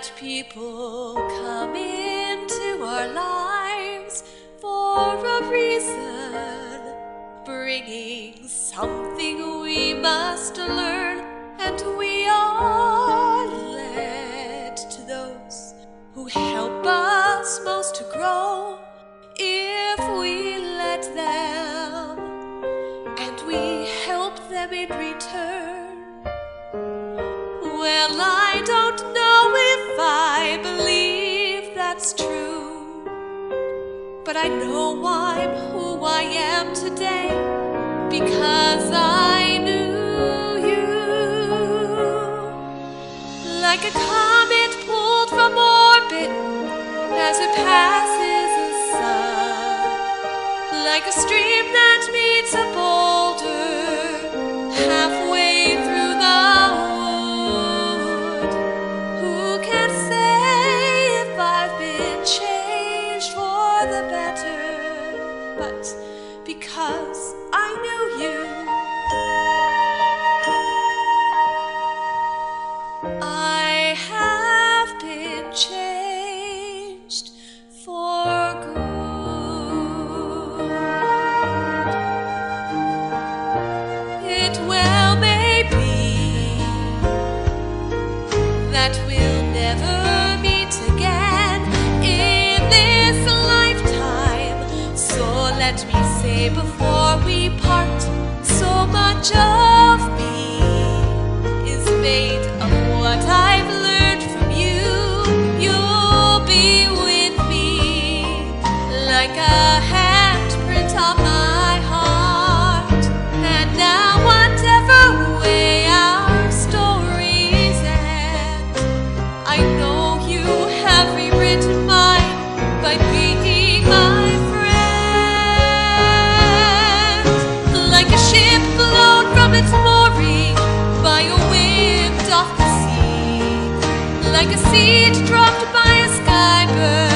let people come into our lives for a reason, bringing something we must learn, and we are led to those who help us most to grow if we let them, and we help them in return. Well, I don't know if I believe that's true, but I know I'm who I am today because I knew you. Like a comet pulled from orbit as it passes the sun, like a stream that meets a boulder halfway through the wood. Who can say if I've been changed for the better? But because I knew you, I have been changed for good. It well may be that we'll never meet again in this lifetime, so let me say before we part, so much of me is made of what I've learned from you. You'll be with me like a handprint on my heart, and now whatever way our stories end, I know you have rewritten mine by being my friend. Like a ship blown from its mooring by a wind off the sea, like a seed dropped by a skybird